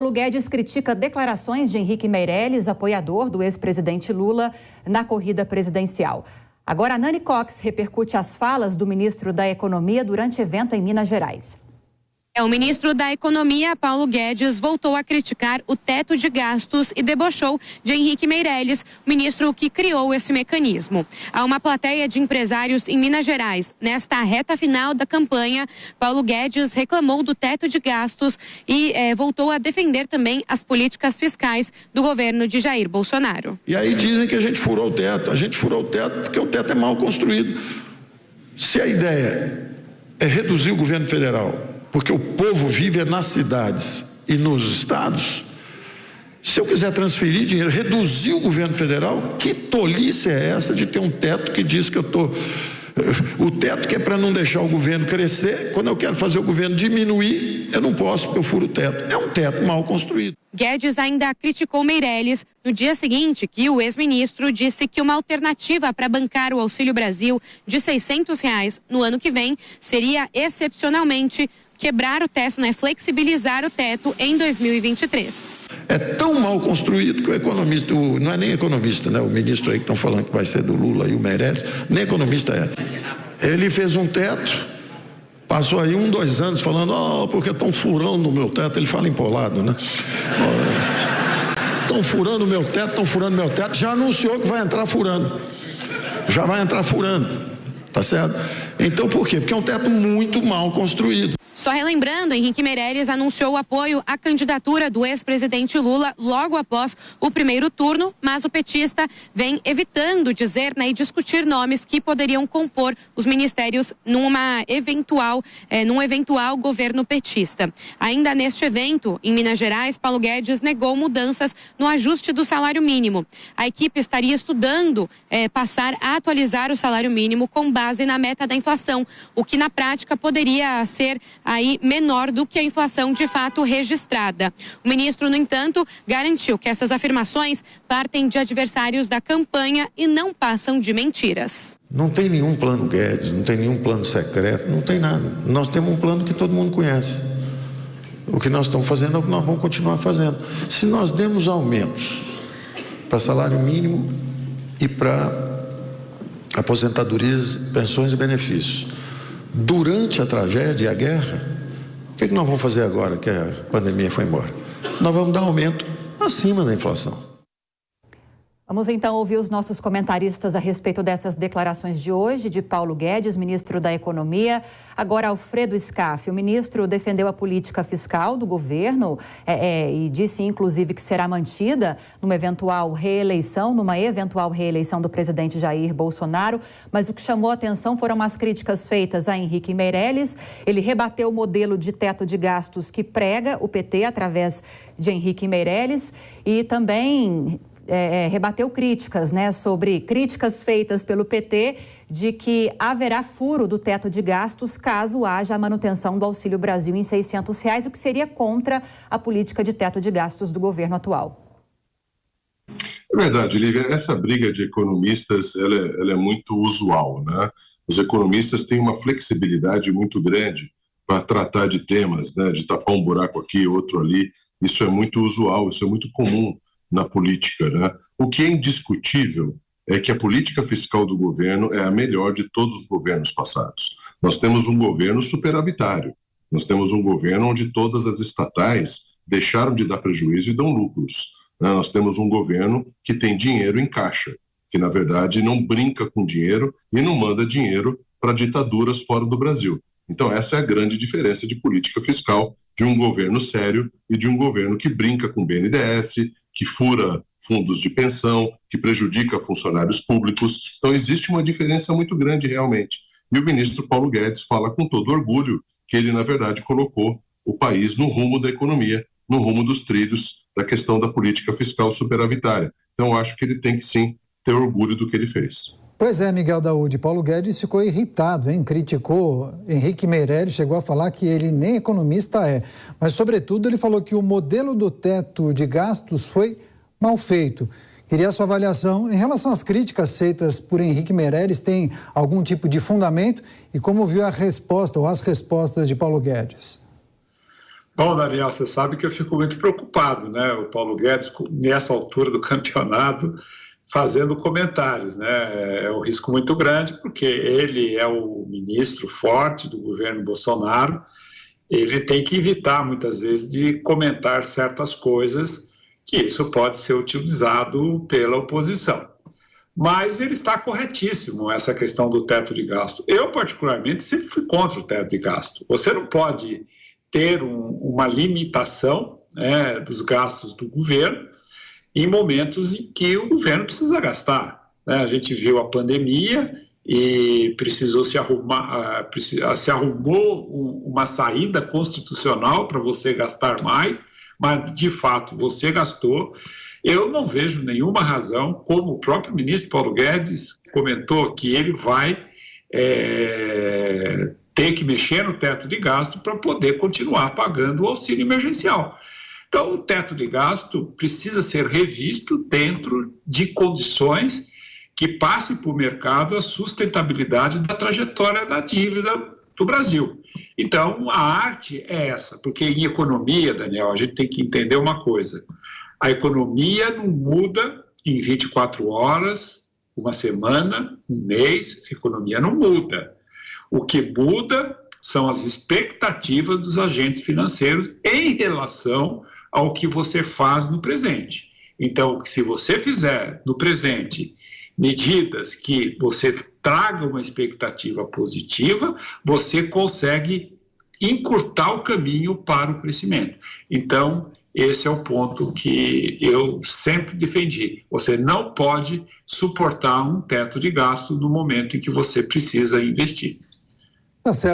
Paulo Guedes critica declarações de Henrique Meirelles, apoiador do ex-presidente Lula, na corrida presidencial. Agora, a Nani Cox repercute as falas do ministro da Economia durante evento em Minas Gerais. O ministro da Economia, Paulo Guedes, voltou a criticar o teto de gastos e debochou de Henrique Meirelles, o ministro que criou esse mecanismo. Há uma plateia de empresários em Minas Gerais. Nesta reta final da campanha, Paulo Guedes reclamou do teto de gastos e voltou a defender também as políticas fiscais do governo de Jair Bolsonaro. E aí dizem que a gente furou o teto. A gente furou o teto porque o teto é mal construído. Se a ideia é reduzir o governo federal, porque o povo vive nas cidades e nos estados, se eu quiser transferir dinheiro, reduzir o governo federal, que tolice é essa de ter um teto que diz que eu estou... O teto que é para não deixar o governo crescer, quando eu quero fazer o governo diminuir, eu não posso porque eu furo o teto. É um teto mal construído. Guedes ainda criticou Meirelles no dia seguinte, que o ex-ministro disse que uma alternativa para bancar o Auxílio Brasil de R$ 600 no ano que vem seria excepcionalmente quebrar o teto, flexibilizar o teto em 2023. É tão mal construído que o economista, não é nem economista, o ministro aí que estão falando que vai ser do Lula e o Meirelles, nem economista é. Ele fez um teto, passou aí 2 anos falando, porque estão furando o meu teto, ele fala empolado, né? Estão furando o meu teto, já anunciou que vai entrar furando. Já vai entrar furando, tá certo? Então por quê? Porque é um teto muito mal construído. Só relembrando, Henrique Meirelles anunciou o apoio à candidatura do ex-presidente Lula logo após o primeiro turno, mas o petista vem evitando dizer e discutir nomes que poderiam compor os ministérios num eventual governo petista. Ainda neste evento, em Minas Gerais, Paulo Guedes negou mudanças no ajuste do salário mínimo. A equipe estaria estudando passar a atualizar o salário mínimo com base na meta da inflação, o que na prática poderia ser aí menor do que a inflação de fato registrada. O ministro, no entanto, garantiu que essas afirmações partem de adversários da campanha e não passam de mentiras. Não tem nenhum plano Guedes, não tem nenhum plano secreto, não tem nada. Nós temos um plano que todo mundo conhece. O que nós estamos fazendo é o que nós vamos continuar fazendo. Se nós demos aumentos para salário mínimo e para aposentadorias, pensões e benefícios, durante a tragédia e a guerra, o que nós vamos fazer agora que a pandemia foi embora? Nós vamos dar aumento acima da inflação. Vamos então ouvir os nossos comentaristas a respeito dessas declarações de hoje de Paulo Guedes, ministro da Economia. Agora, Alfredo Scaff, o ministro defendeu a política fiscal do governo e disse, inclusive, que será mantida numa eventual reeleição do presidente Jair Bolsonaro. Mas o que chamou a atenção foram as críticas feitas a Henrique Meirelles. Ele rebateu o modelo de teto de gastos que prega o PT através de Henrique Meirelles e também... rebateu críticas, sobre críticas feitas pelo PT de que haverá furo do teto de gastos caso haja a manutenção do Auxílio Brasil em R$ 600, o que seria contra a política de teto de gastos do governo atual. É verdade, Lívia, essa briga de economistas ela é muito usual, né? Os economistas têm uma flexibilidade muito grande para tratar de temas, de tapar um buraco aqui, outro ali. Isso é muito usual, isso é muito comum na política, né? O que é indiscutível é que a política fiscal do governo é a melhor de todos os governos passados. Nós temos um governo superavitário, nós temos um governo onde todas as estatais deixaram de dar prejuízo e dão lucros, né? Nós temos um governo que tem dinheiro em caixa, que na verdade não brinca com dinheiro e não manda dinheiro para ditaduras fora do Brasil. Então essa é a grande diferença de política fiscal de um governo sério e de um governo que brinca com o BNDES, que fura fundos de pensão, que prejudica funcionários públicos. Então existe uma diferença muito grande realmente. E o ministro Paulo Guedes fala com todo orgulho que ele, na verdade, colocou o país no rumo da economia, no rumo dos trilhos da questão da política fiscal superavitária. Então eu acho que ele tem que sim ter orgulho do que ele fez. Pois é, Miguel Daúde, Paulo Guedes ficou irritado, criticou Henrique Meirelles, chegou a falar que ele nem economista é. Mas, sobretudo, ele falou que o modelo do teto de gastos foi mal feito. Queria a sua avaliação em relação às críticas feitas por Henrique Meirelles, tem algum tipo de fundamento e como viu a resposta ou as respostas de Paulo Guedes? Bom, Daniel, você sabe que eu fico muito preocupado, né? O Paulo Guedes, nessa altura do campeonato, fazendo comentários, né? É um risco muito grande, porque ele é o ministro forte do governo Bolsonaro, ele tem que evitar, muitas vezes, de comentar certas coisas, que isso pode ser utilizado pela oposição. Mas ele está corretíssimo, essa questão do teto de gasto. Eu, particularmente, sempre fui contra o teto de gasto. Você não pode ter uma limitação, né, dos gastos do governo em momentos em que o governo precisa gastar, né? A gente viu a pandemia e precisou se arrumou uma saída constitucional para você gastar mais, mas de fato você gastou. Eu não vejo nenhuma razão, como o próprio ministro Paulo Guedes comentou, que ele vai ter que mexer no teto de gasto para poder continuar pagando o auxílio emergencial. Então, o teto de gasto precisa ser revisto dentro de condições que passem para o mercado a sustentabilidade da trajetória da dívida do Brasil. Então, a arte é essa, porque em economia, Daniel, a gente tem que entender uma coisa: a economia não muda em 24 horas, uma semana, um mês, a economia não muda. O que muda são as expectativas dos agentes financeiros em relação ao que você faz no presente. Então, se você fizer no presente medidas que você traga uma expectativa positiva, você consegue encurtar o caminho para o crescimento. Então, esse é o ponto que eu sempre defendi. Você não pode suportar um teto de gasto no momento em que você precisa investir. Tá certo.